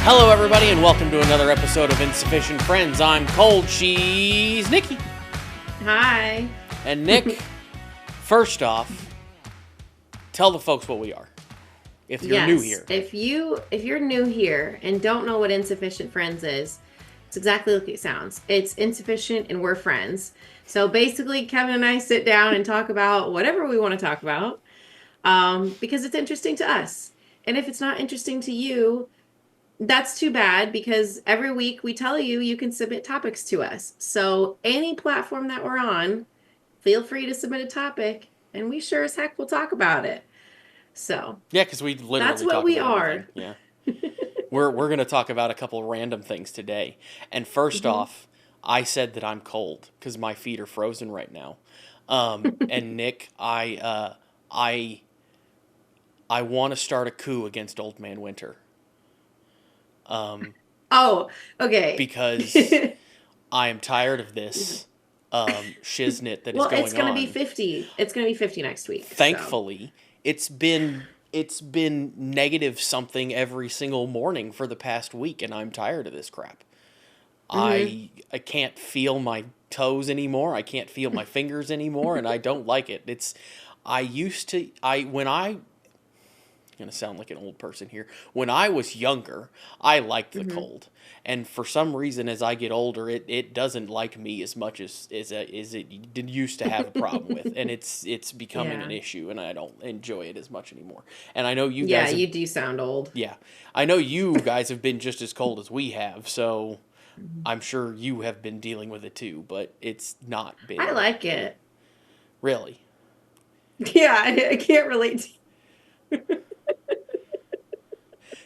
Hello, everybody, and welcome to another episode of Insufficient Friends. I'm Cold. She's Nikki. Hi. And Nick, first off, tell the folks what we are. If you're new here. If you're new here and don't know what Insufficient Friends is, it's exactly like it sounds. It's insufficient and we're friends. So basically, Kevin and I sit down and talk about whatever we want to talk about because it's interesting to us. And if it's not interesting to you, that's too bad, because every week we tell you you can submit topics to us. So any platform that we're on, feel free to submit a topic, and we sure as heck will talk about it. So yeah, because we literally that's what talk we about are. Everything. Yeah, we're going to talk about a couple random things today. And first off, I said that I'm cold because my feet are frozen right now. And Nick, I want to start a coup against Old Man Winter. Oh, okay. Because I am tired of this shiznit that is going on. Well, it's going to be 50. It's going to be 50 next week. Thankfully, it's been negative something every single morning for the past week, and I'm tired of this crap. I can't feel my toes anymore. I can't feel my fingers anymore, and I don't like it. I'm going to sound like an old person here. When I was younger, I liked the cold. And for some reason, as I get older, it doesn't like me as much as it did used to have a problem with. And it's becoming an issue, and I don't enjoy it as much anymore. And I know you guys... Yeah, you do sound old. Yeah. I know you guys have been just as cold as we have, so I'm sure you have been dealing with it too, but it's not been... I like it. Really? Yeah, I can't relate to you.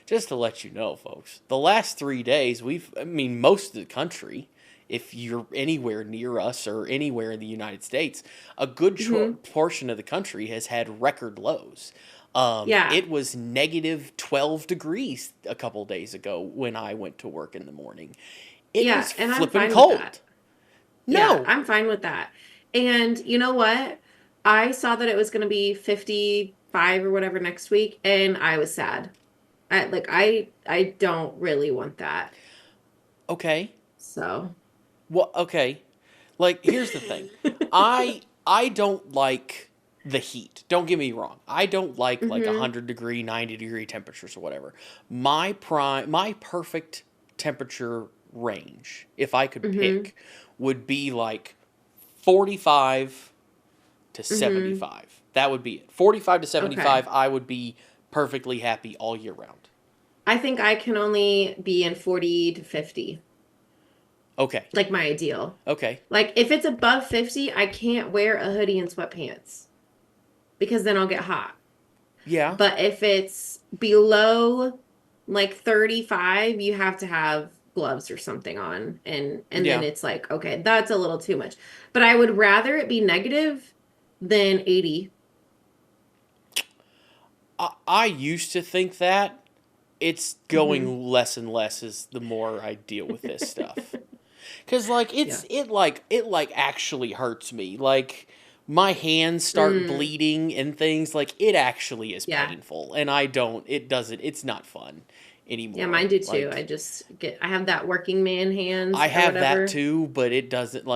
Just to let you know, folks, the last 3 days, most of the country, if you're anywhere near us or anywhere in the United States, a good portion of the country has had record lows. It was negative 12 degrees a couple days ago when I went to work in the morning. It was flipping cold. No. Yeah, I'm fine with that. And you know what? I saw that it was going to be 55 or whatever next week, and I was sad. I don't really want that. Okay. So. Well, okay. Like, here's the thing. I don't like the heat. Don't get me wrong. I don't like 100 degree, 90 degree temperatures or whatever. My perfect temperature range, if I could pick, would be like 45 to 75. That would be it. 45 to 75, okay. I would be perfectly happy all year round. I think I can only be in 40 to 50. Okay. Like my ideal. Okay. Like if it's above 50, I can't wear a hoodie and sweatpants because then I'll get hot. Yeah. But if it's below like 35, you have to have gloves or something on, and then it's like, okay, that's a little too much. But I would rather it be negative than 80. I used to think that. It's going less and less as the more I deal with this stuff. Because like it actually hurts me. Like my hands start bleeding and things. Like it actually is painful, and it's not fun anymore. Yeah, mine do too. Like, I have that working man hands. I have that too, but it doesn't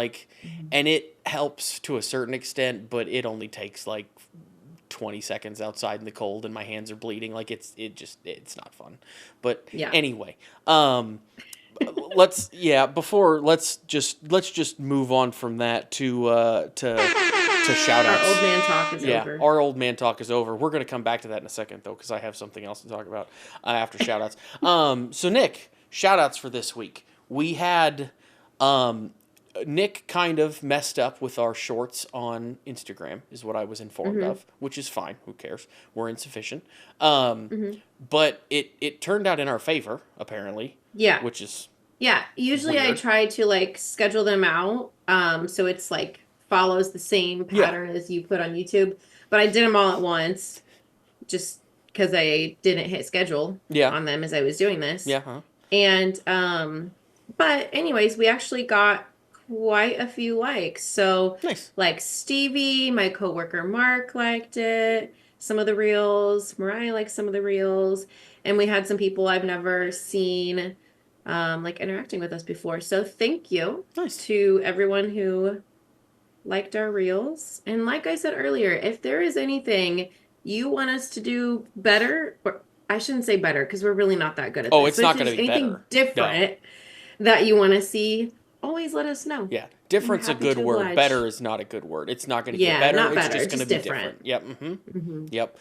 and it helps to a certain extent, but it only takes like 20 seconds outside in the cold and my hands are bleeding. Like it's not fun. But anyway, let's just move on from that to shout outs. Our old man talk is over. Yeah, our old man talk is over. We're going to come back to that in a second though, because I have something else to talk about after shout outs. So Nick, shout outs for this week. We had Nick kind of messed up with our shorts on Instagram, is what I was informed of, which is fine. Who cares? We're insufficient. But it turned out in our favor, apparently. Yeah. Which is usually weird. I try to schedule them out so it's follows the same pattern as you put on YouTube. But I did them all at once just because I didn't hit schedule on them as I was doing this. Yeah. Huh? And but anyways, we actually got quite a few likes. So nice. Like Stevie, my coworker Mark liked it. Some of the reels. Mariah liked some of the reels. And we had some people I've never seen like interacting with us before. So thank you to everyone who liked our reels. And like I said earlier, if there is anything you want us to do better, or I shouldn't say better because we're really not that good at this. Oh, it's not going to be anything better. Different that you want to see, always let us know. Yeah. Different's a good word. Oblige. Better is not a good word. It's not going to get better. Not it's better. just going to be different. Yep. Yep.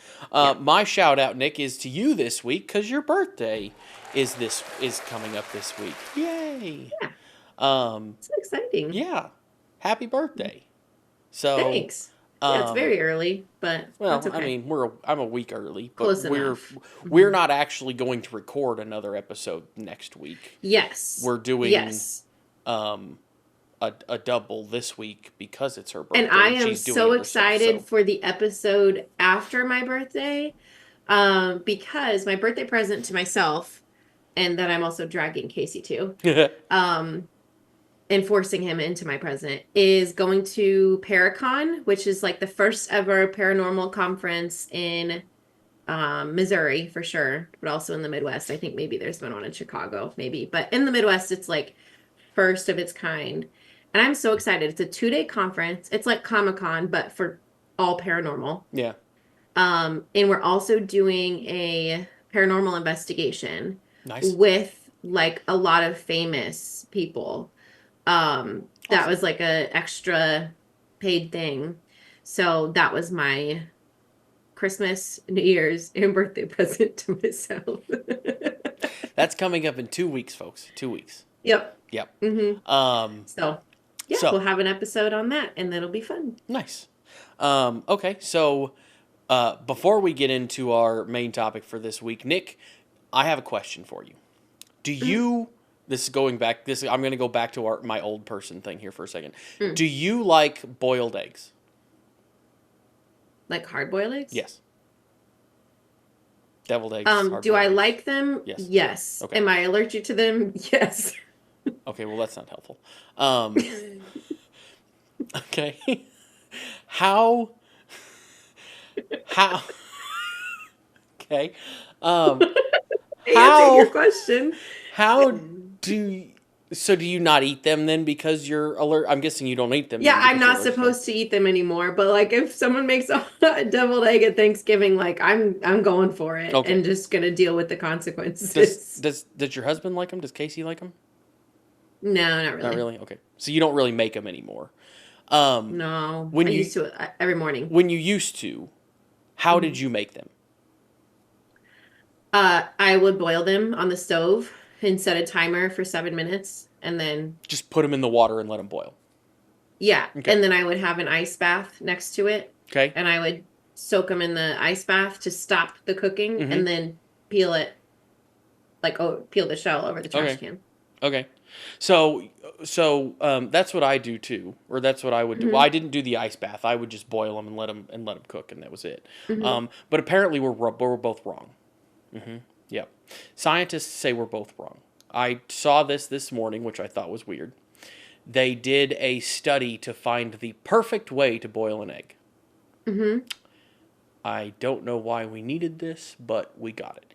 My shout out, Nick, is to you this week because your birthday is coming up this week. Yay. Yeah. So exciting. Yeah. Happy birthday. So thanks. Yeah, it's very early, but that's okay. I mean, I'm a week early, but Close enough. We're not actually going to record another episode next week. Yes. We're doing a double this week because it's her birthday. And I am so excited for the episode after my birthday, because my birthday present to myself, and that I'm also dragging Casey to, and forcing him into my present, is going to Paracon, which is like the first ever paranormal conference in Missouri for sure, but also in the Midwest. I think maybe there's been one in Chicago, maybe, but in the Midwest, it's like first of its kind. And I'm so excited. It's a 2-day conference. It's like Comic-Con, but for all paranormal. Yeah. And we're also doing a paranormal investigation. Nice. With like a lot of famous people. That was like a extra paid thing. So that was my Christmas, New Year's, and birthday present to myself. That's coming up in 2 weeks, folks. 2 weeks. Yep. Mm-hmm. So we'll have an episode on that, and that'll be fun. Nice. Okay, so before we get into our main topic for this week, Nick, I have a question for you. Do you... This is going back. I'm going to go back to my old person thing here for a second. Do you like boiled eggs? Like hard-boiled eggs? Yes. Deviled eggs. Do I like them? Yes. Yes. Okay. Am I allergic to them? Yes. Okay, well that's not helpful. Okay. How? Okay. Answer your question. How do you not eat them then because you're alert? I'm guessing you don't eat them. Yeah, I'm not supposed to eat them anymore. But like, if someone makes a deviled egg at Thanksgiving, like I'm going for it and just gonna deal with the consequences. Does your husband like them? Does Casey like them? No, not really. Not really. Okay, so you don't really make them anymore. No, I used to every morning. When you used to, how did you make them? I would boil them on the stove and set a timer for 7 minutes, and then just put them in the water and let them boil. Yeah, and then I would have an ice bath next to it. Okay. And I would soak them in the ice bath to stop the cooking, and then peel it, peel the shell over the trash can. Okay. So that's what I do too, or that's what I would do. Well, I didn't do the ice bath. I would just boil them and let them cook, and that was it. But apparently we're both wrong. Yep. Scientists say we're both wrong. I saw this morning, which I thought was weird. They did a study to find the perfect way to boil an egg. I don't know why we needed this, but we got it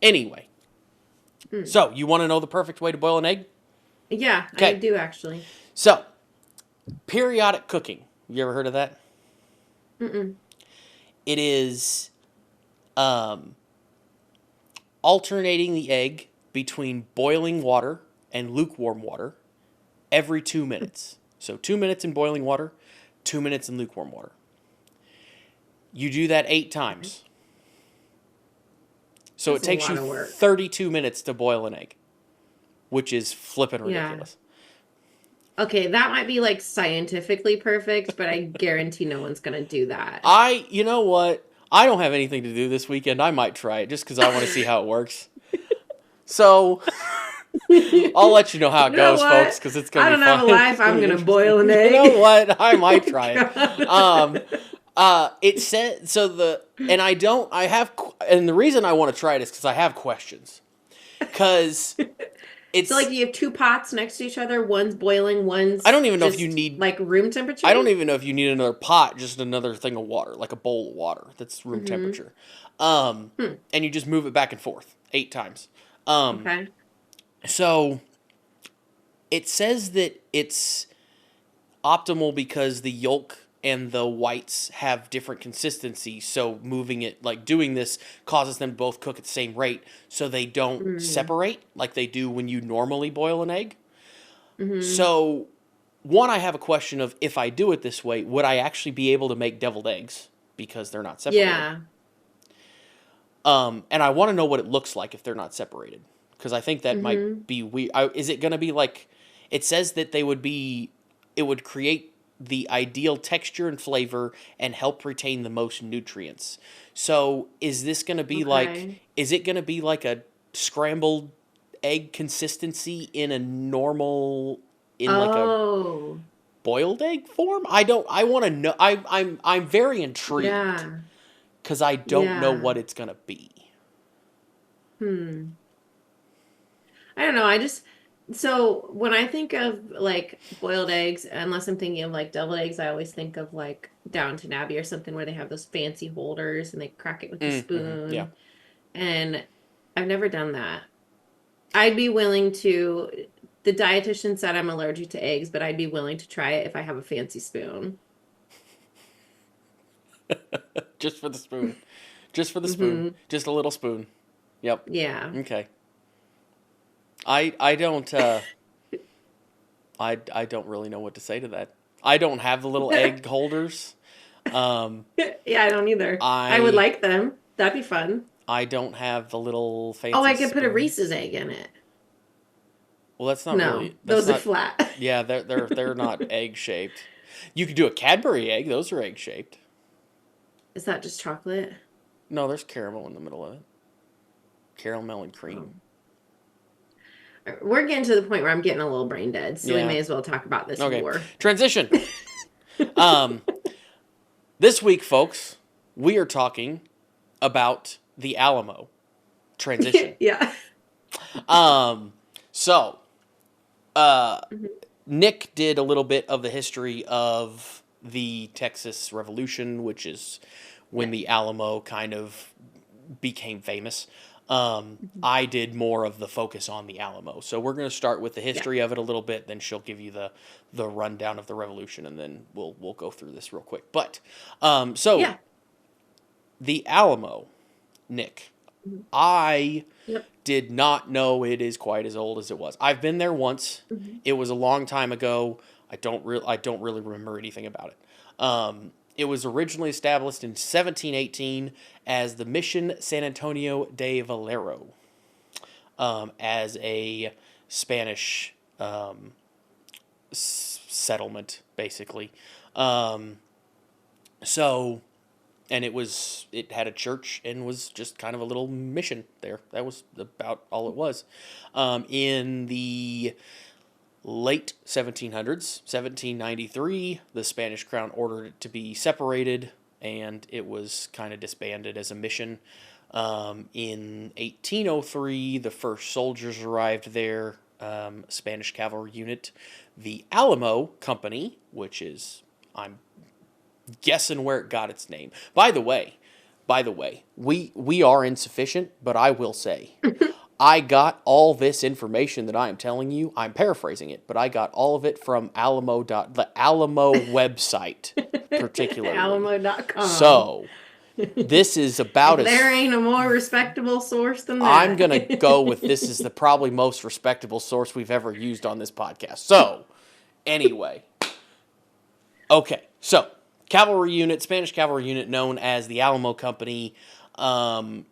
anyway. So, you want to know the perfect way to boil an egg? Yeah, I do actually. So, periodic cooking. You ever heard of that? Mm-mm. It is alternating the egg between boiling water and lukewarm water every 2 minutes. So 2 minutes in boiling water, 2 minutes in lukewarm water. You do that 8 times. So it takes you 32 minutes to boil an egg, which is flippin' ridiculous. Yeah. Okay, that might be like scientifically perfect, but I guarantee no one's going to do that. You know what? I don't have anything to do this weekend. I might try it just because I want to see how it works. So, I'll let you know how it goes, folks, because it's going to be fun. I don't have a life. I'm going to boil an egg. You know what? I might try it. It said, and the reason I want to try it is because I have questions. Because So like you have two pots next to each other, one's boiling, I one's don't even know if you just need. like room temperature? I don't even know if you need another pot, just another thing of water, like a bowl of water that's room Mm-hmm. temperature. Hmm. And you just move it back and forth 8 times. Um, Okay. so it says that it's optimal because the yolk and the whites have different consistency. So moving it, like doing this, causes them to both cook at the same rate, so they don't Mm. separate like they do when you normally boil an egg. Mm-hmm. So, one, I have a question of if I do it this way, would I actually be able to make deviled eggs because they're not separated? Yeah. And I want to know what it looks like if they're not separated because I think that might Mm-hmm. be weird. Is it going to be like? It says that they would be. It would create the ideal texture and flavor and help retain the most nutrients. So, is this going to be like? Okay. Is it going to be like a scrambled egg consistency in a normal in like a Oh. boiled egg form? I don't. I want to know. I'm very intrigued Yeah. because I don't know Yeah. what it's gonna be. Hmm. I don't know. So when I think of like boiled eggs, unless I'm thinking of like deviled eggs, I always think of like Downton Abbey or something where they have those fancy holders and they crack it with the Mm-hmm. Yeah. spoon. And I've never done that. I'd be willing to, the dietitian said I'm allergic to eggs, but I'd be willing to try it if I have a fancy spoon. Just for the spoon. Just for the spoon. Hmm. Just a little spoon. Yep. Yeah. Okay. I don't I don't really know what to say to that. I don't have the little egg holders. Um Yeah, I don't either. I would I like them. That'd be fun. I don't have the little Oh, fancy I could put a spoons. Reese's egg in it. Well, that's not No, really that's those are not flat. yeah, they're not egg shaped. You could do a Cadbury egg, those are egg shaped. Is that just chocolate? No, there's caramel in the middle of it. Caramel and Oh. cream. We're getting to the point where I'm getting a little brain dead, so we Yeah. may as well talk about this Okay. more. Transition. Um, this week, folks, we are talking about the Alamo. Transition. Yeah. Um, so, uh, Mhm. Nick did a little bit of the history of the Texas Revolution, which is when Yeah. the Alamo kind of became famous. Mhm. I did more of the focus on the Alamo. So we're going to start with the Yeah. history of it a little bit, then she'll give you the rundown of the revolution, and then we'll go through this real quick. But so Yeah. the Alamo, Nick, Mhm. I Yep. did not know it is quite as old as it was. I've been there once. Mhm. It was a long time ago. I don't really remember anything about it. It was originally established in 1718 as the Mission San Antonio de Valero, as a Spanish settlement, basically. Um, so, and it had a church and was just kind of a little mission there. That was about all it was. In the late 1700s, 1793, the Spanish crown ordered it to be separated, and it was kind of disbanded as a mission. In 1803, the first soldiers arrived there, Spanish cavalry unit. The Alamo Company, which is, I'm guessing where it got its name. By the way, we are insufficient, but I will say, I got all this information that I am telling you. I'm paraphrasing it, but I got all of it from the Alamo website, particularly. Alamo.com. So this is about If as there ain't a more respectable source than I'm that. gonna go with this is the probably most respectable source we've ever used on this podcast. So anyway, okay, so Spanish cavalry unit known as the Alamo Company, um,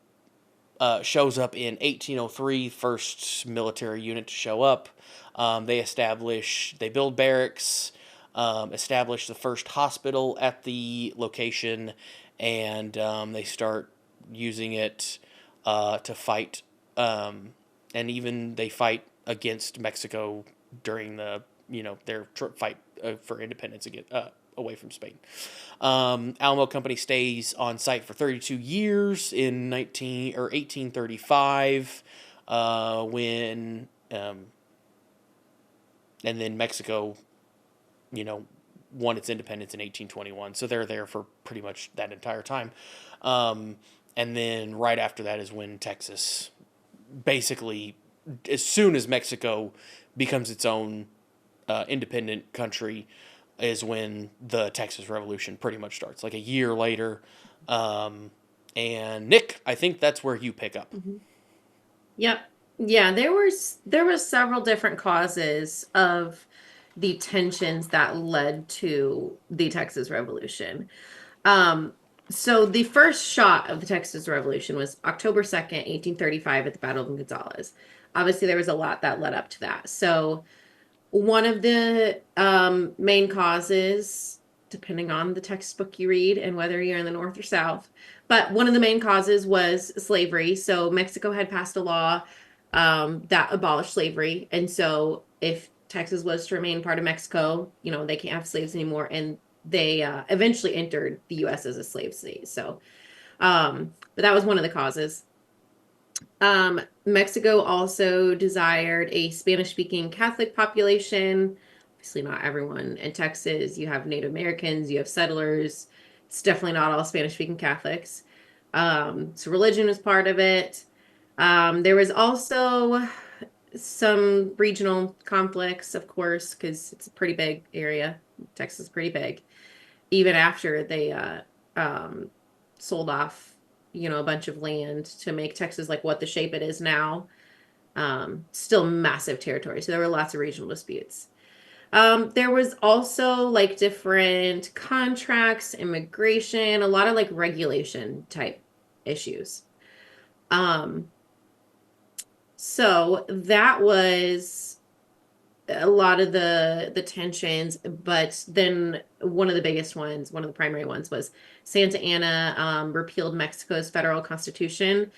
shows up in 1803, first military unit to show up. They build barracks, establish the first hospital at the location, and they start using it to fight, and even they fight against Mexico during their fight for independence away from Spain. Alamo Company stays on site for 32 years in 1835, when Um, and then Mexico, won its independence in 1821. So they're there for pretty much that entire time. And then right after that is when Texas, basically, as soon as Mexico becomes its own independent country, is when the Texas Revolution pretty much starts. Like a year later. And Nick, I think that's where you pick up. Mm-hmm. Yep. Yeah, there was several different causes of the tensions that led to the Texas Revolution. Um, so the first shot of the Texas Revolution was October 2nd, 1835 at the Battle of Gonzales. Obviously, there was a lot that led up to that. So one of the main causes, depending on the textbook you read and whether you're in the North or South, but one of the main causes was slavery. So Mexico had passed a law that abolished slavery. And so if Texas was to remain part of Mexico, they can't have slaves anymore. And they eventually entered the U.S. as a slave state. So, but that was one of the causes. Mexico also desired a Spanish-speaking Catholic population. Obviously, not everyone. In Texas, you have Native Americans, you have settlers. It's definitely not all Spanish-speaking Catholics. So religion was part of it. There was also some regional conflicts, of course, because it's a pretty big area. Texas is pretty big. Even after they sold off, a bunch of land to make Texas like what the shape it is now. Still massive territory. So there were lots of regional disputes. There was also like different contracts, immigration, a lot of like regulation type issues. Um, so that was a lot of the tensions, but then one of the biggest ones, one of the primary ones was Santa Anna repealed Mexico's federal constitution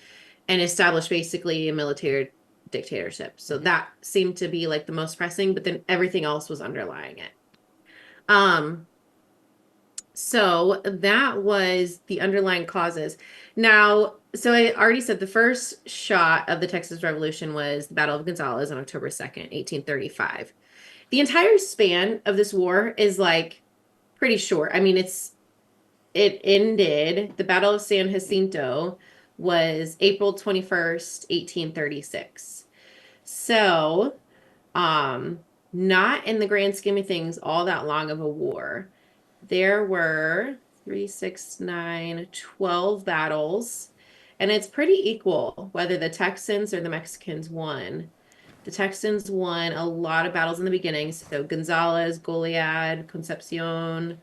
and established basically a military dictatorship. So that seemed to be like the most pressing, but then everything else was underlying it. Um, so that was the underlying causes. Now, so I already said the first shot of the Texas Revolution was the Battle of Gonzales on October 2nd, 1835. The entire span of this war is like pretty short. I mean, it ended, the Battle of San Jacinto was April 21st, 1836. So, um, not in the grand scheme of things all that long of a war. There were 3, 6, 9, 12 battles, and it's pretty equal whether the Texans or the Mexicans won. The Texans won a lot of battles in the beginning. So Gonzales, Goliad, Concepcion.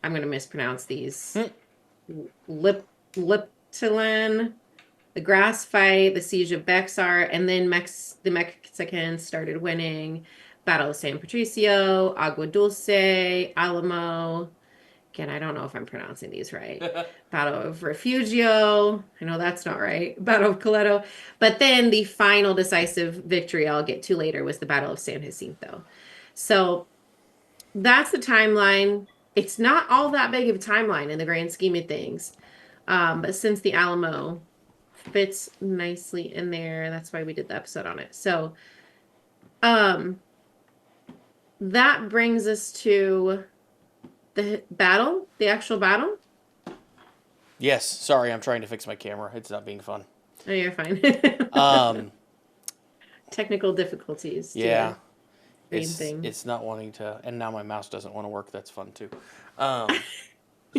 I'm going to mispronounce these. Liptalen, the grass fight, the siege of Bexar, and then the Mexicans started winning. Battle of San Patricio, Agua Dulce, Alamo. Again, I don't know if I'm pronouncing these right. Battle of Refugio. I know that's not right. Battle of Coleto. But then the final decisive victory I'll get to later was the Battle of San Jacinto. So that's the timeline. It's not all that big of a timeline in the grand scheme of things. But since the Alamo fits nicely in there, that's why we did the episode on it. So that brings us to the battle, the actual battle. Yes, sorry, I'm trying to fix my camera. It's not being fun. Oh, you're fine. Technical difficulties. Yeah. It's not wanting to, and now my mouse doesn't want to work. That's fun too.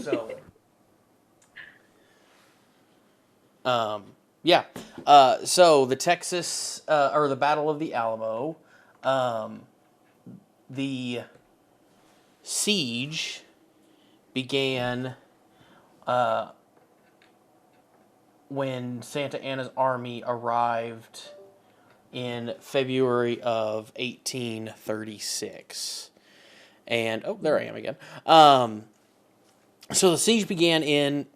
So, yeah. So the Texas, or the Battle of the Alamo, the siege began when Santa Anna's army arrived in February of 1836. And, oh, there I am again. So the siege began in,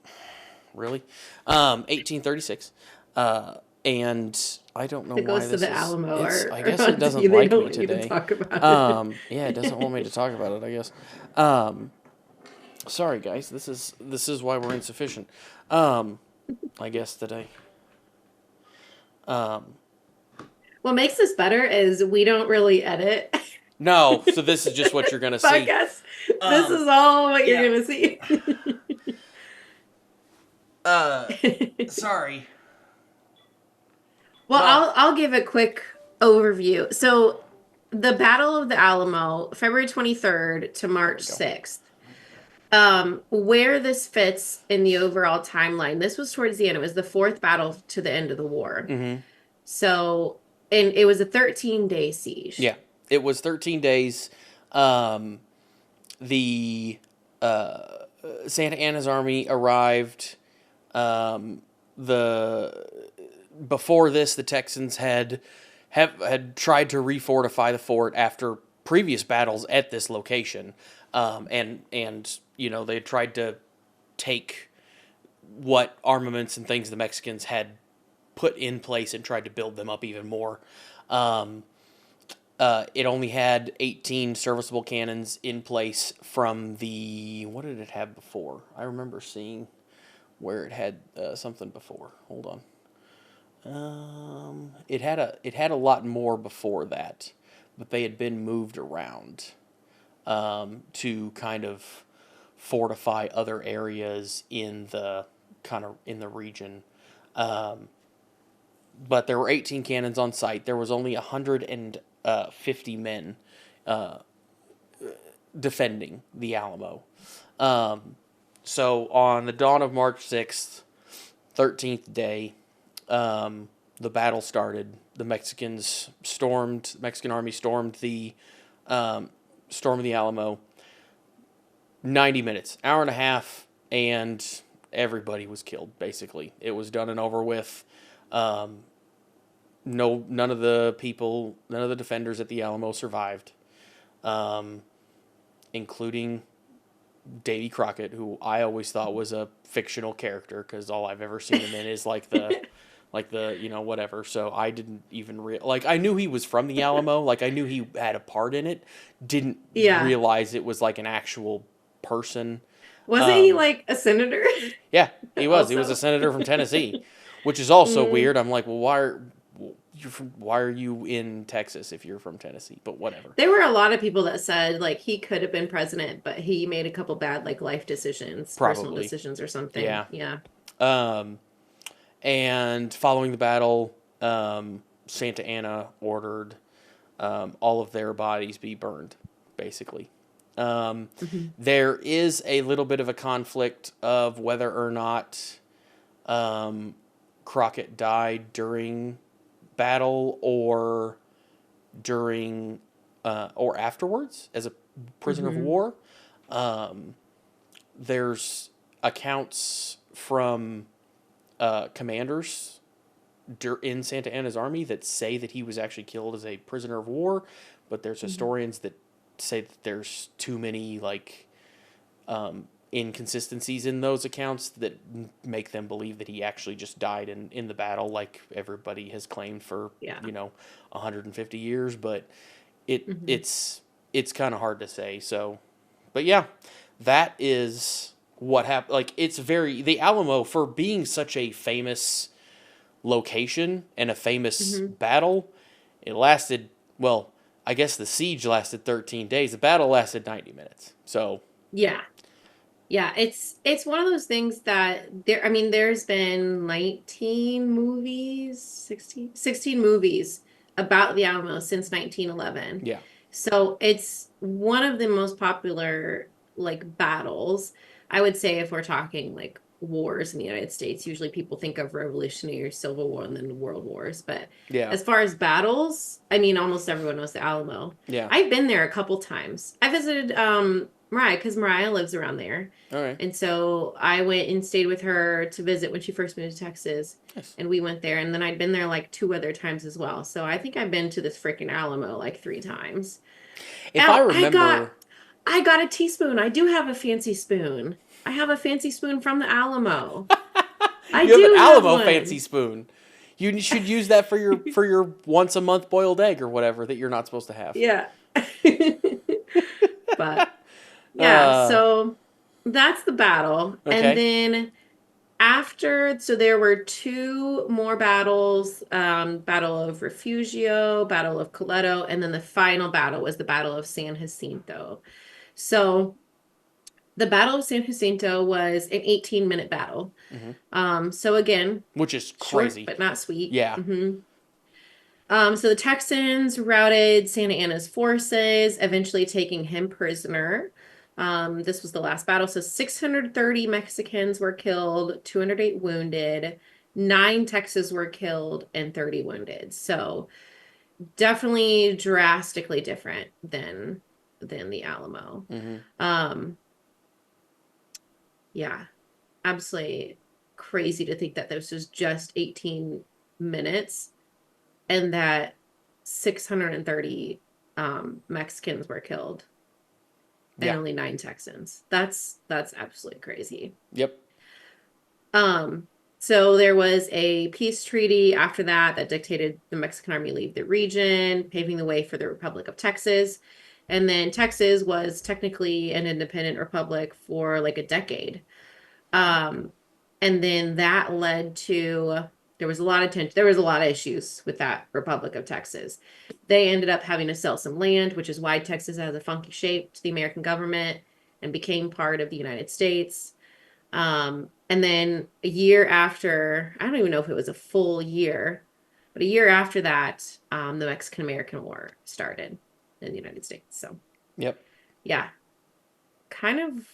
1836. And I don't know why this is... It goes to the Alamo. I guess it doesn't like me today. Talk about it. Yeah, it doesn't want me to talk about it, I guess. Sorry, guys. This is why we're insufficient. I guess today. Well, What makes this better is we don't really edit No, so this is just what you're gonna see. podcasts. This is all what yeah. you're gonna see. Sorry. Well, I'll give a quick overview. So, the Battle of the Alamo, February 23rd to March 6th. Where this fits in the overall timeline, this was towards the end. It was the fourth battle to the end of the war. Mm-hmm. So, and it was a 13-day siege. Yeah, it was 13 days. The Santa Anna's army arrived. Before this, the Texans had tried to refortify the fort after previous battles at this location, and they had tried to take what armaments and things the Mexicans had put in place and tried to build them up even more. It only had 18 serviceable cannons in place from the... What did it have before? I remember seeing where it had something before. Hold on. It had a lot more before that, but they had been moved around to kind of fortify other areas in the region. But there were 18 cannons on site. There was only 150 men defending the Alamo. So on the dawn of March 6th, 13th day, the battle started. The Mexican army stormed the Alamo. 90 minutes, hour and a half, and everybody was killed, basically. It was done and over with. None of the defenders at the Alamo survived, including Davy Crockett, who I always thought was a fictional character because all I've ever seen him in is like the whatever. So I didn't even I knew he was from the Alamo, like I knew he had a part in it. Didn't realize it was like an actual person. Wasn't he like a senator? Yeah, he was. Also. He was a senator from Tennessee, which is also weird. I'm like, well, why are you in Texas if you're from Tennessee? But whatever. There were a lot of people that said like he could have been president, but he made a couple bad like life decisions, personal decisions or something. Yeah. Yeah. And following the battle, Santa Anna ordered all of their bodies be burned, basically. There is a little bit of a conflict of whether or not Crockett died during battle or during or afterwards as a prisoner of war. There's accounts from commanders in Santa Anna's army that say that he was actually killed as a prisoner of war, but there's historians that say that there's too many inconsistencies in those accounts that make them believe that he actually just died in the battle, like everybody has claimed for 150 years. But it's kind of hard to say. So, but yeah, that is what happened. Like the Alamo, for being such a famous location and a famous battle, it lasted, well, I guess the siege lasted 13 days. The battle lasted 90 minutes. So yeah, it's one of those things that there's been 16 movies about the Alamo since 1911. Yeah. So it's one of the most popular battles. I would say if we're talking wars in the United States, usually people think of Revolutionary, Civil War, and then the World Wars. But as far as battles, almost everyone knows the Alamo. Yeah. I've been there a couple times. I visited Mariah because Mariah lives around there. All right. And so I went and stayed with her to visit when she first moved to Texas. Yes. And we went there. And then I'd been there 2 other times as well. So I think I've been to this freaking Alamo 3 times. I remember... I got a teaspoon. I do have a fancy spoon. I have a fancy spoon from the Alamo. You have an Alamo fancy spoon. You should use that for your once a month boiled egg or whatever that you're not supposed to have. Yeah. But yeah, so that's the battle. Okay. And then So there were two more battles, Battle of Refugio, Battle of Coleto, and then the final battle was the Battle of San Jacinto. So the Battle of San Jacinto was an 18-minute battle. Hmm. So again, Which is short crazy. but not sweet. Yeah. So the Texans routed Santa Anna's forces, eventually taking him prisoner. This was the last battle. So 630 Mexicans were killed, 208 wounded, 9 Texans were killed, and 30 wounded. So definitely drastically different than the Alamo. Hmm. Um, yeah, absolutely crazy to think that this was just 18 minutes and that 630 Mexicans were killed and Yeah. only 9 Texans. That's absolutely crazy. Yep. Um, so there was a peace treaty after that that dictated the Mexican army leave the region, paving the way for the Republic of Texas. And then Texas was technically an independent republic for like a decade. Um, and then that led to there was a lot of tension. There was a lot of issues with that Republic of Texas. They ended up having to sell some land, which is why Texas has a funky shape to the American government and became part of the United States. And then a year after, I don't even know if it was a full year, but a year after that, the Mexican American War started in the United States. So, Yep. yeah, kind of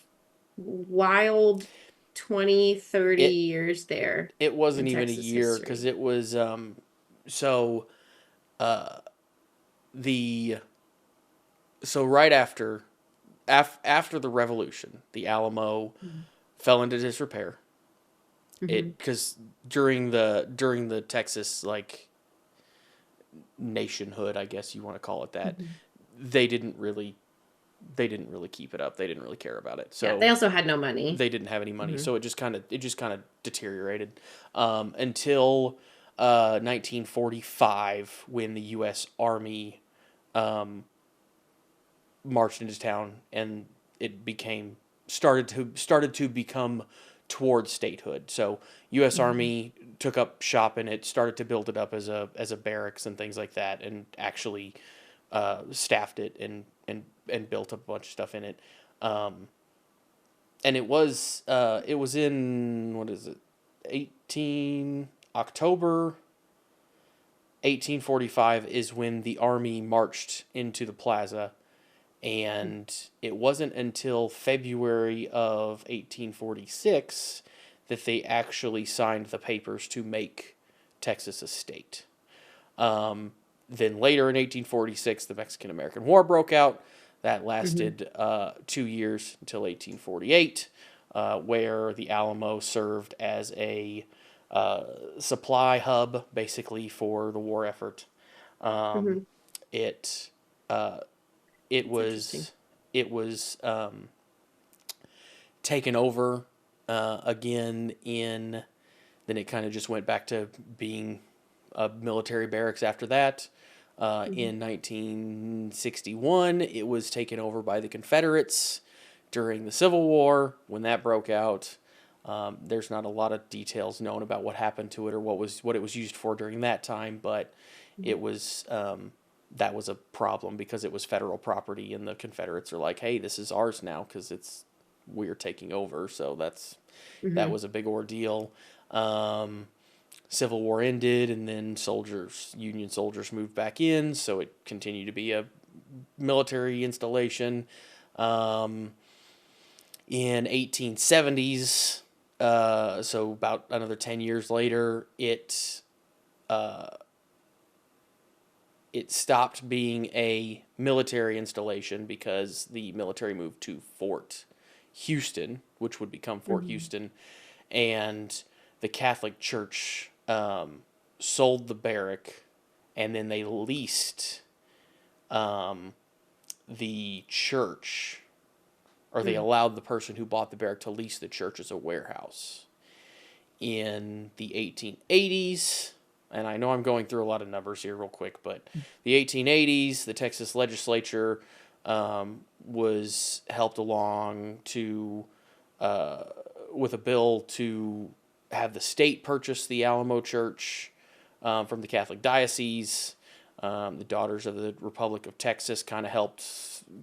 wild 20, 30 It years there it in wasn't even a Texas year because history. it was so uh the so right after the revolution, the Alamo fell into disrepair. Mm-hmm. It because during the Texas like nationhood, I guess you want to call it that, Mm-hmm. they didn't really they didn't really keep it up. They didn't really care about it. Yeah, they So also had no money. they didn't have any money. Mm-hmm. So it just kind of deteriorated until 1945 when the U.S. Army um, marched into town and it became started to become towards statehood. So U.S. Mm-hmm. Army took up shop in it, started to build it up as a barracks and things like that, and actually staffed it and built a bunch of stuff in it. Um, and it was in what is it, 18 October 1845 is when the army marched into the plaza, and it wasn't until February of 1846 that they actually signed the papers to make Texas a state. Then later in 1846, the Mexican American War broke out. That Mm-hmm. lasted 2 years until 1848, where the Alamo served as a supply hub, basically, for the war effort. Um, Mm-hmm. it uh, it It's interesting. was it was taken over again in. Then it kind of just went back to being a military barracks after that. Mm-hmm. In 1961, it was taken over by the Confederates during the Civil War when that broke out. There's not a lot of details known about what happened to it or what it was used for during that time, but it was that was a problem because it was federal property, and the Confederates are like, "Hey, this is ours now because we're taking over." So that Mm-hmm. was a big ordeal. Um, Civil War ended, and then Union soldiers moved back in, so it continued to be a military installation. Um, in 1870s, so about another 10 years later, uh, it stopped being a military installation because the military moved to Fort Houston, which would become Fort Mm-hmm. Houston, and the Catholic Church sold the barrack, and then they leased um, the church, or they Mm-hmm. allowed the person who bought the barrack to lease the church as a warehouse. In the 1880s, and I know I'm going through a lot of numbers here real quick, but the 1880s, the Texas legislature was helped along to with a bill to have the state purchase the Alamo Church from the Catholic diocese. The Daughters of the Republic of Texas kind of helped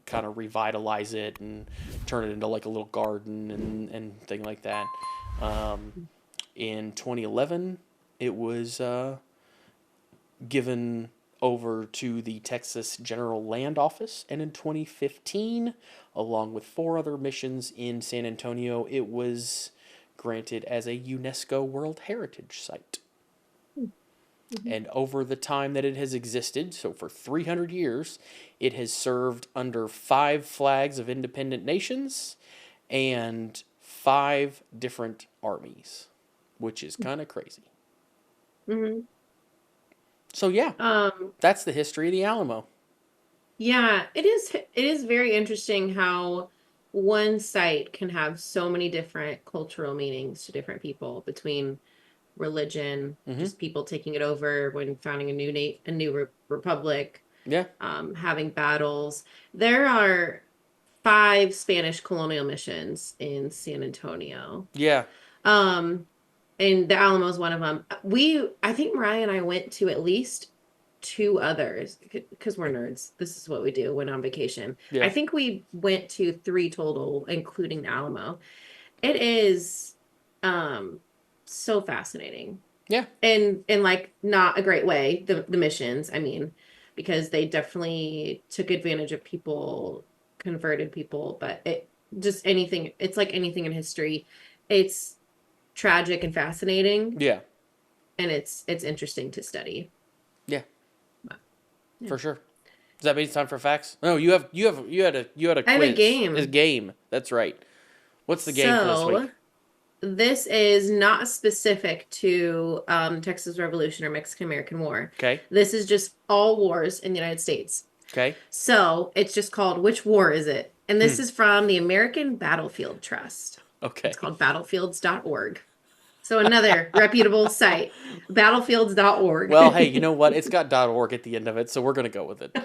kind of revitalize it and turn it into like a little garden and thing like that. In 2011, it was given over to the Texas General Land Office, and in 2015, along with 4 other missions in San Antonio, it was granted as a UNESCO World Heritage Site. Mm-hmm. And over the time that it has existed, so for 300 years, it has served under 5 flags of independent nations and 5 different armies, which is kind of crazy. Mm-hmm. So yeah, that's the history of the Alamo. Yeah, it is. It is very interesting how one site can have so many different cultural meanings to different people, between religion, just people taking it over when founding a new republic. Yeah. Having battles. There are 5 Spanish colonial missions in San Antonio. Yeah. And the Alamo is one of them. I think Mariah and I went to at least 2 others because we're nerds. This is what we do when on vacation. Yeah. I think we went to 3 total, including the Alamo. It is so fascinating. Yeah. And in like not a great way, the missions, I mean, because they definitely took advantage of people, converted people, but it's like anything in history. It's tragic and fascinating. Yeah. And it's interesting to study. Yeah. But, yeah. For sure. Does that mean it's time for facts? No, you had a quiz. I have a game. It's a game. That's right. What's the game for this week? This is not specific to Texas Revolution or Mexican American War. Okay. This is just all wars in the United States. Okay. So it's just called Which War Is It? And this is from the American Battlefield Trust. Okay. It's called battlefields.org. So another reputable site, battlefields.org. Well, hey, you know what? It's got .org at the end of it, so we're going to go with it.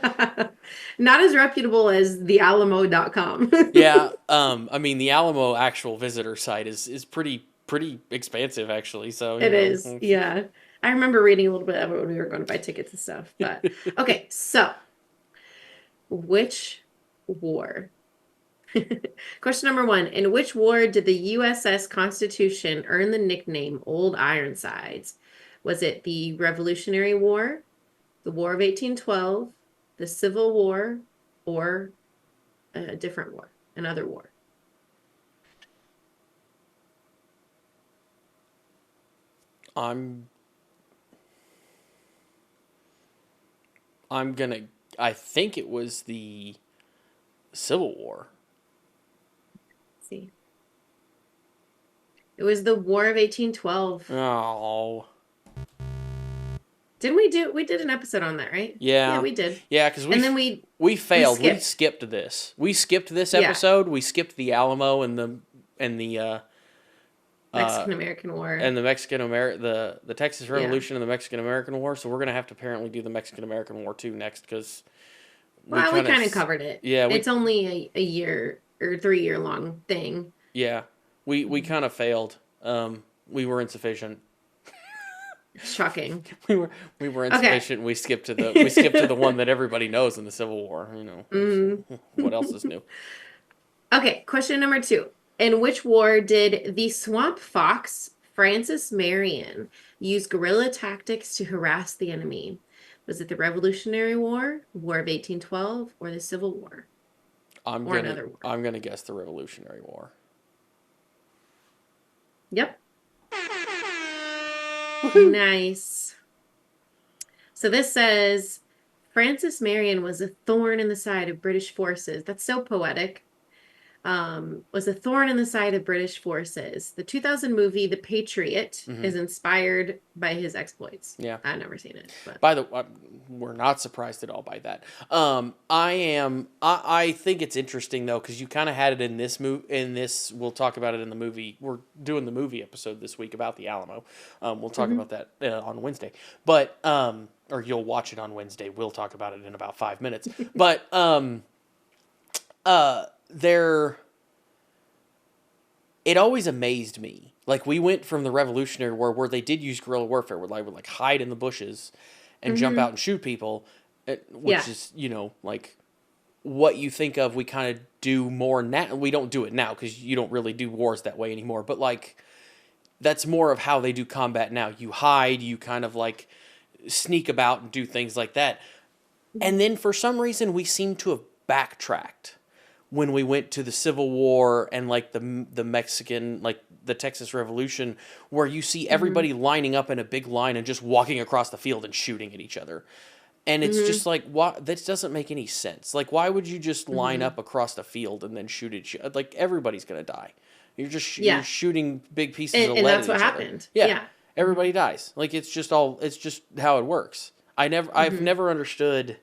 Not as reputable as thealamo.com. Yeah, I mean, the Alamo actual visitor site is pretty expansive, actually. So it is, yeah. I remember reading a little bit of it when we were going to buy tickets and stuff. But okay, so which war? Question number 1. In which war did the USS Constitution earn the nickname Old Ironsides? Was it the Revolutionary War, the War of 1812, the Civil War, or a different war, another war? I think it was the Civil War. See. It was the War of 1812. Oh. Didn't we did an episode on that, right? Yeah. Yeah, we did. Yeah, because we failed. We skipped this. We skipped this episode. Yeah. We skipped the Alamo and the Mexican American War. And the the Texas Revolution and the Mexican American War. So we're gonna have to apparently do the Mexican American War too next, because we kind of covered it. Yeah, it's only a year or 3-year long thing. Yeah, we kind of failed. We were insufficient. Shocking. we were insufficient. Okay. We skipped to the one that everybody knows in the Civil War. You know, what else is new? Okay, question number 2. In which war did the Swamp Fox Francis Marion use guerrilla tactics to harass the enemy? Was it the Revolutionary War, War of 1812, or the Civil War? Another war? I'm gonna guess the Revolutionary War. Yep. Nice. So this says Francis Marion was a thorn in the side of British forces. That's so poetic. Was a thorn in the side of British forces. The 2000 movie The Patriot is inspired by his exploits. Yeah, I've never seen it. But. We're not surprised at all by that. I think it's interesting though, because you kind of had it in this we'll talk about it in the movie. We're doing the movie episode this week about the Alamo. We'll talk about that on Wednesday, but or you'll watch it on Wednesday. We'll talk about it in about 5 minutes. But it always amazed me. Like, we went from the Revolutionary War, where they did use guerrilla warfare, where they would like hide in the bushes and jump out and shoot people, which Yeah. is, you know, like what you think of. We kind of do more now. We don't do it now because you don't really do wars that way anymore. But like, that's more of how they do combat now. You hide, you kind of like sneak about and do things like that. And then for some reason, we seem to have backtracked when we went to the Civil War and like the Mexican, like the Texas Revolution, where you see everybody lining up in a big line and just walking across the field and shooting at each other. And it's just like, why? This doesn't make any sense. Like, why would you just line up across the field and then shoot at you? Like, everybody's gonna die. You're just you're shooting big pieces of lead and that's at what each happened. other. Yeah. Everybody dies. Like, it's just how it works. I've never understood,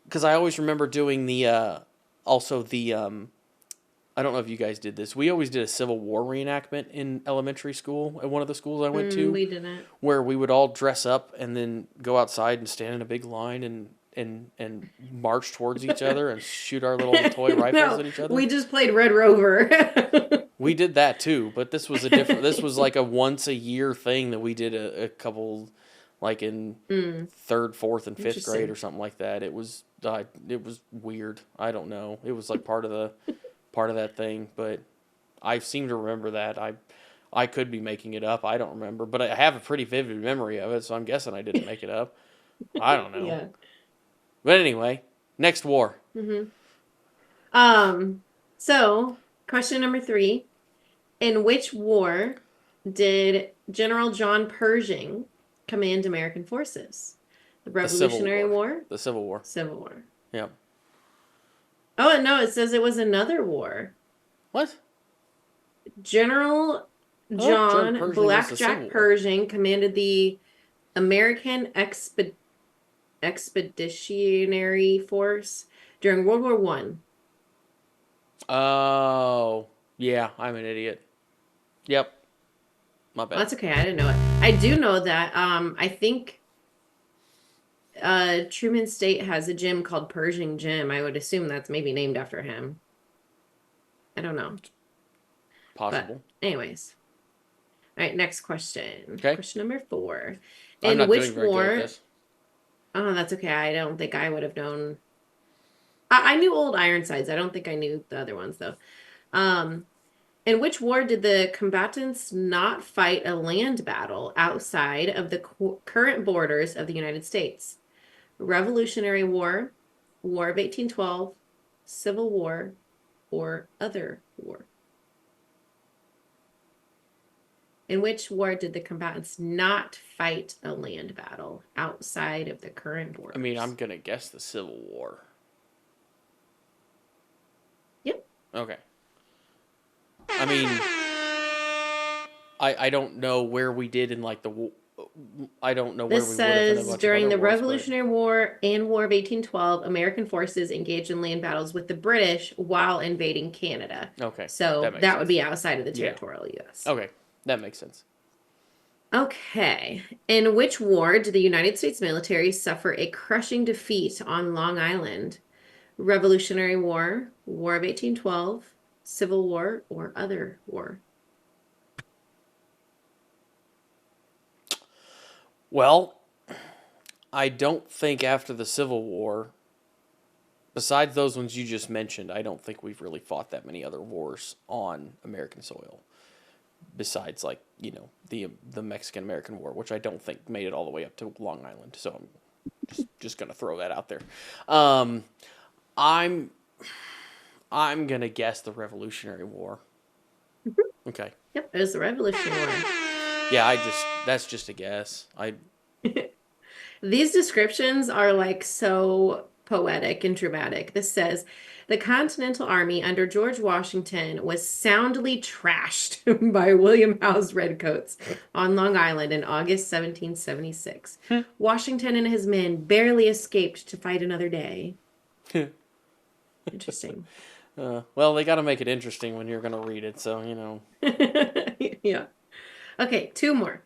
because I always remember doing the also the I don't know if you guys did this. We always did a Civil War reenactment in elementary school at one of the schools I went to. We didn't. Where we would all dress up and then go outside and stand in a big line and march towards each other and shoot our little toy rifles at each other. We just played Red Rover. We did that too, but this was a different. This was like a once a year thing that we did a couple, like in third, fourth, and fifth grade or something like that. It was weird. I don't know. It was like part of that thing, but I seem to remember that. I could be making it up. I don't remember, but I have a pretty vivid memory of it, so I'm guessing I didn't make it up. I don't know. Yeah. But anyway, next war. So question number 3: in which war did General John Pershing command American forces? The Revolutionary War? The Civil War. Civil War. Yep. Oh, no, it says it was another war. What? General John Blackjack Pershing commanded the American Expeditionary Force during World War One. Oh, yeah, I'm an idiot. Yep. My bad. Well, that's okay. I didn't know it. I do know that. I think Truman State has a gym called Pershing Gym. I would assume that's maybe named after him. I don't know. Possible. But anyways. All right, next question. Okay. Question number 4. I'm not which doing very war? good at this. Oh, that's okay. I don't think I would have known. I knew Old Ironsides. I don't think I knew the other ones though. In which war did the combatants not fight a land battle outside of the current borders of the United States? Revolutionary War, War of 1812, Civil War, or other war? In which war did the combatants not fight a land battle outside of the current borders? I mean, I'm going to guess the Civil War. Yep. Okay. I mean, I don't know where we did in like the... I don't know where we would have in a bunch of during the other wars, Revolutionary War and War of 1812, American forces engaged in land battles with the British while invading Canada. Okay. So that would be outside of the territorial U.S. Okay. That makes sense. Okay. In which war did the United States military suffer a crushing defeat on Long Island? Revolutionary War, War of 1812, Civil War, or other war? Well, I don't think after the Civil War, besides those ones you just mentioned, I don't think we've really fought that many other wars on American soil. Besides, like, you know, the Mexican-American War, which I don't think made it all the way up to Long Island. So I'm just gonna throw that out there. I'm gonna guess the Revolutionary War. Okay. Yep, it was the Revolutionary War. Yeah, that's just a guess. These descriptions are like so poetic and dramatic. This says, the Continental Army under George Washington was soundly trashed by William Howe's Redcoats on Long Island in August 1776. Washington and his men barely escaped to fight another day. Interesting. Well, they got to make it interesting when you're going to read it, so, you know. Yeah. Okay, 2 more.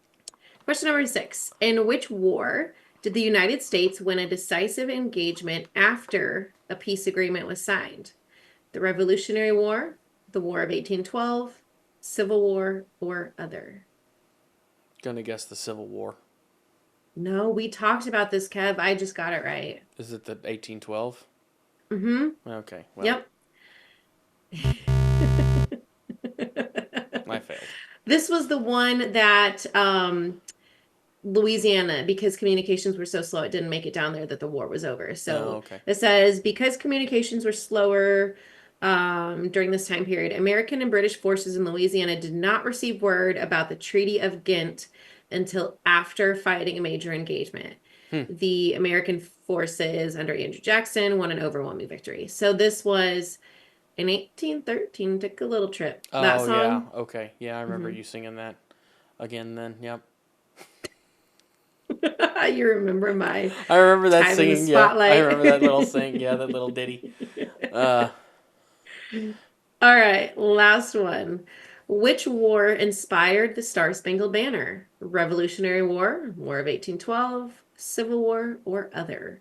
Question number 6. In which war did the United States win a decisive engagement after a peace agreement was signed? The Revolutionary War, the War of 1812, Civil War, or other? Gonna guess the Civil War. No, we talked about this, Kev. I just got it right. Is it the 1812? Mm-hmm. Okay, well, Yep. I failed. This was the one that Louisiana, because communications were so slow, it didn't make it down there that the war was over. Oh, So okay. it says because communications were slower during this time period, American and British forces in Louisiana did not receive word about the Treaty of Ghent until after fighting a major engagement. Hmm. The American forces under Andrew Jackson won an overwhelming victory. So this was in 1813. Took a little trip. That Oh, yeah. song. Okay. Yeah, I remember Mhm. you singing that again then. Yep. You remember my I remember that time in the singing. Yeah. I spotlight. remember that little sing. Yeah, that little ditty. Uh, All right, last one. Which war inspired the Star Spangled Banner? Revolutionary War, War of 1812, Civil War, or other?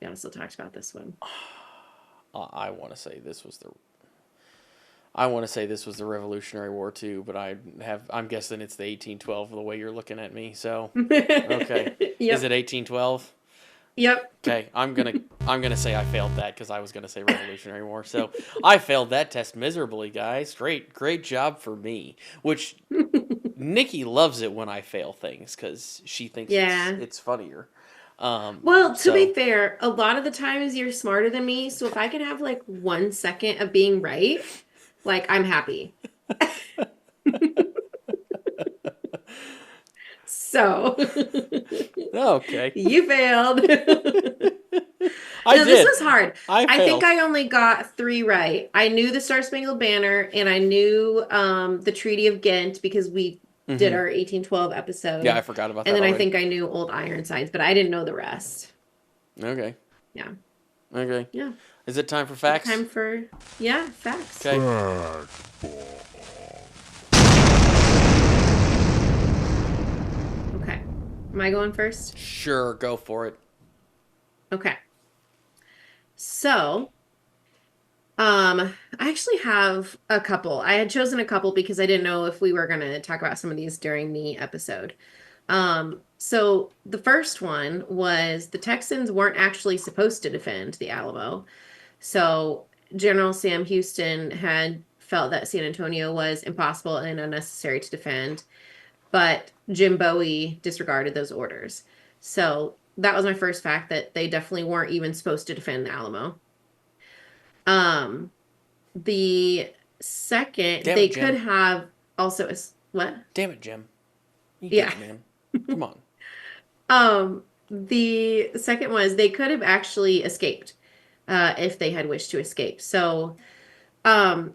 We also talked about this one. I want to say this was the. I want to say this was the Revolutionary War too, but I'm guessing it's the 1812 the way you're looking at me. So, okay. Is Yep. it 1812? Yep. Okay, I'm gonna say I failed that because I was gonna say Revolutionary War. So I failed that test miserably, guys. Great job for me. Which Nikki loves it when I fail things because she thinks it's Yeah. it's funnier. Well, to be So fair, a lot of the times you're smarter than me, so if I can have like 1 second of being right, like I'm happy. So okay, you failed. I No, this did. was hard. I I think failed. I only got three right. I knew the Star Spangled Banner and I knew the Treaty of Ghent because we did Hmm. our 1812 Yeah, I episode. forgot about And that then I already. think I knew Old Ironsides, but I didn't know the rest. Okay. Yeah. Okay. Yeah. Is it time for facts? Time for, yeah, facts. Okay. Okay. Am I going first? Sure, go for it. Okay. So, I actually have a couple. I had chosen a couple because I didn't know if we were going to talk about some of these during the episode. So the first one was the Texans weren't actually supposed to defend the Alamo. So General Sam Houston had felt that San Antonio was impossible and unnecessary to defend, but Jim Bowie disregarded those orders. So that was my first fact that they definitely weren't even supposed to defend the Alamo. Um, the second, Damn it, they could Jim. have also what? Damn it, Jim. You did Yeah. it, man. Come on. The second was they could have actually escaped if they had wished to escape. So, um,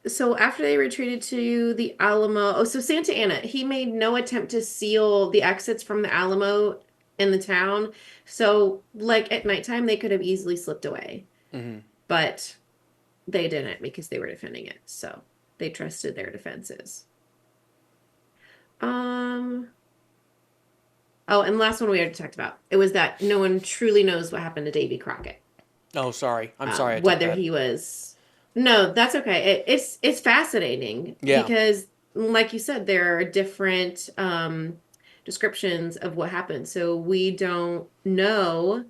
so after they retreated to the Alamo, oh, so Santa Anna, he made no attempt to seal the exits from the Alamo in the town. So, like at nighttime, they could have easily slipped away, Hmm. but they didn't because they were defending it. So they trusted their defenses. Um, Oh, and the last one we already talked about. It was that no one truly knows what happened to Davy Crockett. Oh, sorry. I'm sorry I took Whether that. he was no, that's okay. It's fascinating Yeah. because, like you said, there are different descriptions of what happened. So we don't know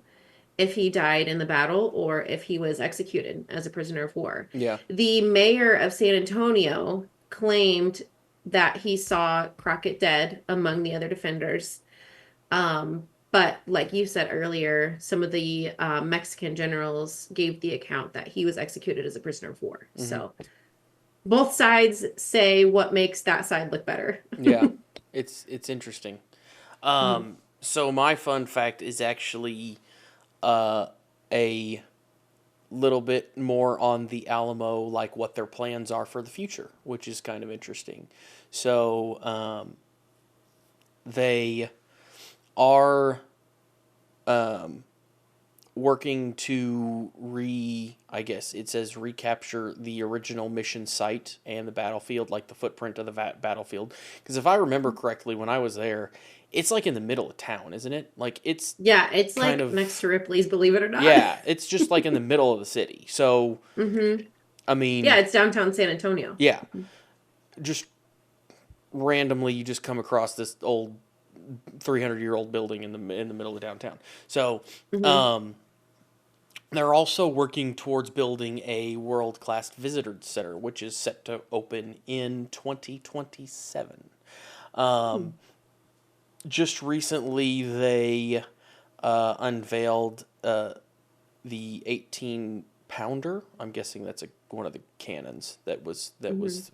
if he died in the battle or if he was executed as a prisoner of war. Yeah. The mayor of San Antonio claimed that he saw Crockett dead among the other defenders, but like you said earlier, some of the Mexican generals gave the account that he was executed as a prisoner of war. Hmm. So both sides say what makes that side look better. Yeah. It's interesting. Mhm. So my fun fact is actually uh, a little bit more on the Alamo, like what their plans are for the future, which is kind of interesting. So they are um, working to I guess it says recapture the original mission site and the battlefield, like the footprint of the battlefield. Because if I remember correctly, when I was there, it's like in the middle of town, isn't it? Like it's it's kind like of next to Ripley's, believe it or not. yeah, it's just like in the middle of the city. So I mean, yeah, it's downtown San Antonio. yeah, just randomly you just come across this old 300-year-old building in the middle of downtown. So they're also working towards building a world-class visitor center, which is set to open in 2027. Just recently, they unveiled the 18-pounder. I'm guessing that's one of the cannons that was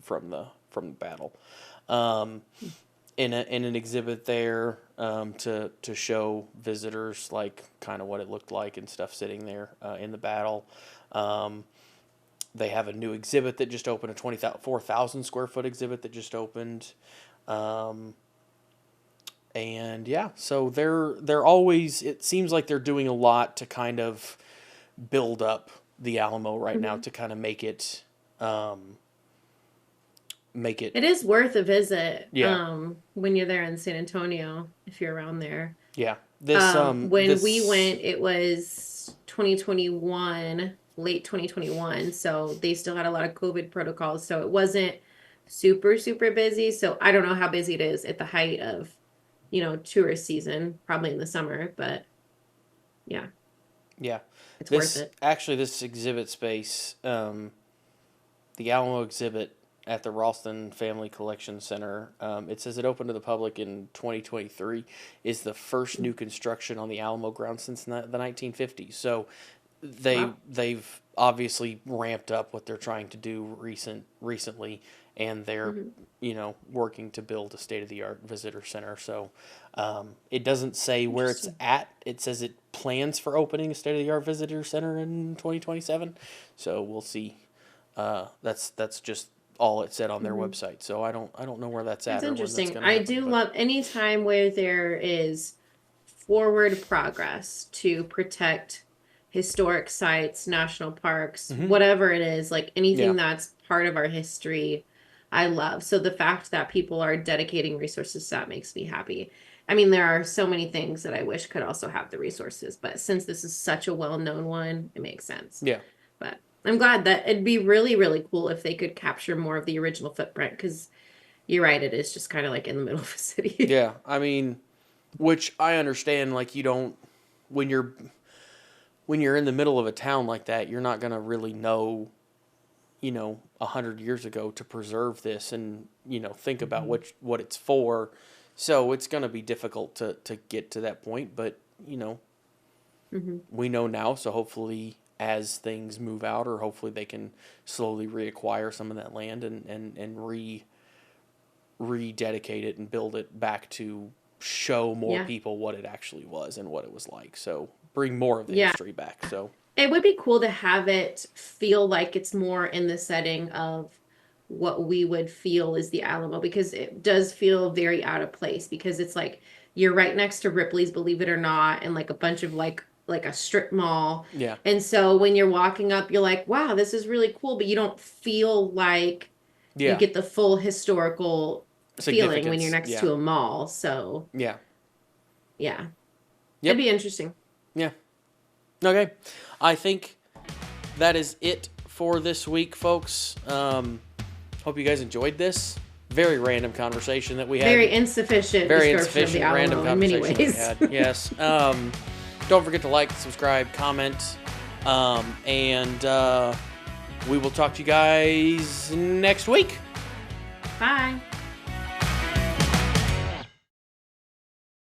from the battle. In an exhibit there to show visitors like kind of what it looked like and stuff sitting there in the battle. They have a new exhibit that just opened, a 4,000 square foot exhibit that just opened. And yeah, so they're always, it seems like they're doing a lot to kind of build up the Alamo right now to kind of make it It is worth a visit. Yeah. When you're there in San Antonio, if you're around there. Yeah. When we went, it was 2021, late 2021. So they still had a lot of COVID protocols. So it wasn't super, super busy. So I don't know how busy it is at the height of, tourist season, probably in the summer, but yeah. Yeah. It's worth it. Actually, this exhibit space, the Alamo exhibit at the Ralston Family Collection Center, it says it opened to the public in 2023, is the first new construction on the Alamo grounds since the 1950s. So they've obviously ramped up what they're trying to do recently, and they're working to build a state-of-the-art visitor center. So it doesn't say where it's at. It says it plans for opening a state-of-the-art visitor center in 2027. So we'll see. That's just all it said on their website. So I don't know where that's at. It's interesting. I do love any time where there is forward progress to protect historic sites, national parks, whatever it is, like anything that's part of our history, I love. So the fact that people are dedicating resources to that makes me happy. I mean, there are so many things that I wish could also have the resources, but since this is such a well-known one, it makes sense. Yeah. But I'm glad that it'd be really, really cool if they could capture more of the original footprint, because you're right, it is just kind of like in the middle of a city. Yeah, I mean, which I understand, like you don't, when you're in the middle of a town like that, you're not going to really know, 100 years ago to preserve this and, think about what it's for. So it's going to be difficult to get to that point, but, we know now, so hopefully as things move out, or hopefully they can slowly reacquire some of that land and rededicate it and build it back to show more people what it actually was and what it was like. So bring more of the history back. So it would be cool to have it feel like it's more in the setting of what we would feel is the Alamo, because it does feel very out of place, because it's like you're right next to Ripley's, believe it or not, and like a bunch of like a strip mall. Yeah. And so when you're walking up, you're like, wow, this is really cool, but you don't feel like you get the full historical feeling when you're next to a mall. So yeah. Yep. It'd be interesting. Yeah. Okay. I think that is it for this week, folks. Hope you guys enjoyed this. Very random conversation that we had. Very insufficient description of the Alamo random in many conversation ways. that we had. Yes. Don't forget to like, subscribe, comment, and we will talk to you guys next week. Bye.